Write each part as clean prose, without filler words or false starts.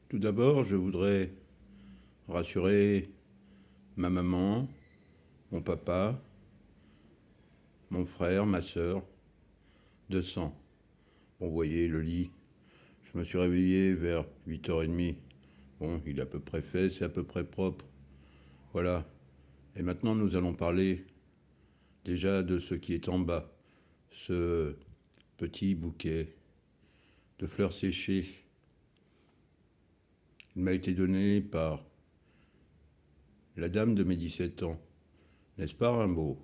Tout d'abord, je voudrais rassurer ma maman, mon papa, mon frère, ma sœur, de sang. Bon, vous voyez, le lit, je me suis réveillé vers 8h30. Bon, il est à peu près fait, c'est à peu près propre. Voilà. Et maintenant, nous allons parler déjà de ce qui est en bas. Ce petit bouquet de fleurs séchées. Il m'a été donné par la dame de mes 17 ans. N'est-ce pas, Rimbaud?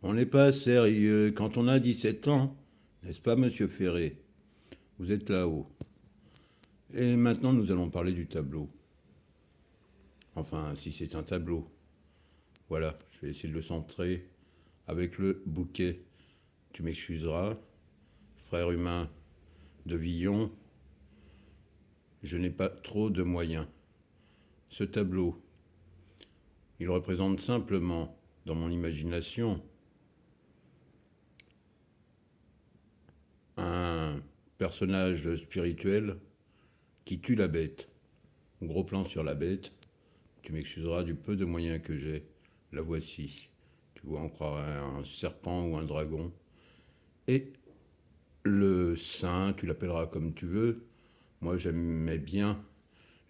On n'est pas sérieux quand on a 17 ans, n'est-ce pas, monsieur Ferré? Vous êtes là-haut. Et maintenant, nous allons parler du tableau. Enfin, si c'est un tableau. Voilà, je vais essayer de le centrer avec le bouquet. Tu m'excuseras, frère humain de Villon, je n'ai pas trop de moyens. Ce tableau, il représente simplement, dans mon imagination, un personnage spirituel qui tue la bête. Gros plan sur la bête. Tu m'excuseras du peu de moyens que j'ai. La voici. Tu vois, on croirait un serpent ou un dragon. Et le saint, tu l'appelleras comme tu veux. Moi, j'aimais bien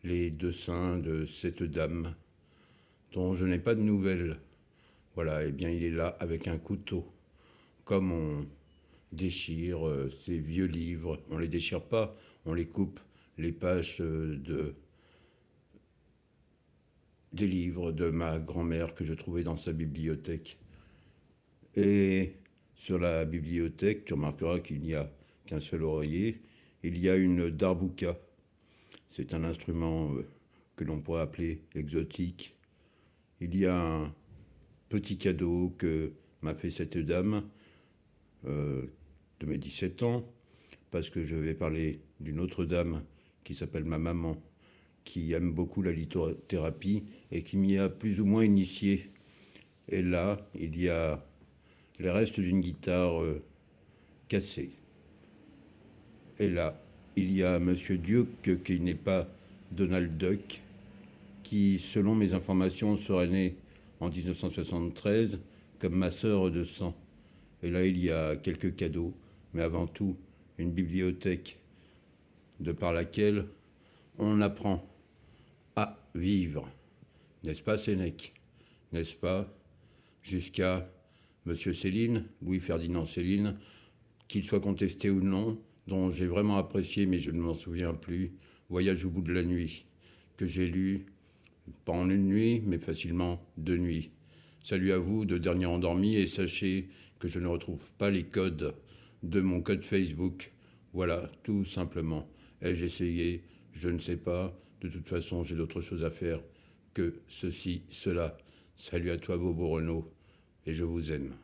les deux seins de cette dame, dont je n'ai pas de nouvelles. Voilà, et bien il est là avec un couteau. Comme on déchire ces vieux livres. On ne les déchire pas, on les coupe, les pages des livres de ma grand-mère que je trouvais dans sa bibliothèque. Et sur la bibliothèque, tu remarqueras qu'il n'y a qu'un seul oreiller. Il y a une darbouka. C'est un instrument que l'on pourrait appeler exotique. Il y a un petit cadeau que m'a fait cette dame de mes 17 ans, parce que je vais parler d'une autre dame qui s'appelle ma maman, qui aime beaucoup la lithothérapie et qui m'y a plus ou moins initié. Et là, il y a les restes d'une guitare cassée. Et là, il y a Monsieur Duke, qui n'est pas Donald Duck, qui, selon mes informations, serait né en 1973 comme ma sœur de sang. Et là, il y a quelques cadeaux, mais avant tout, une bibliothèque de par laquelle on apprend à vivre. N'est-ce pas, Sénèque? N'est-ce pas? Jusqu'à Monsieur Céline, Louis-Ferdinand Céline, qu'il soit contesté ou non, dont j'ai vraiment apprécié, mais je ne m'en souviens plus, Voyage au bout de la nuit, que j'ai lu, pas en une nuit, mais facilement 2 nuits. Salut à vous, de dernier endormi, et sachez que je ne retrouve pas les codes de mon code Facebook. Voilà, tout simplement. Ai-je essayé? Je ne sais pas. De toute façon, j'ai d'autres choses à faire que ceci, cela. Salut à toi, Bobo Renaud, et je vous aime.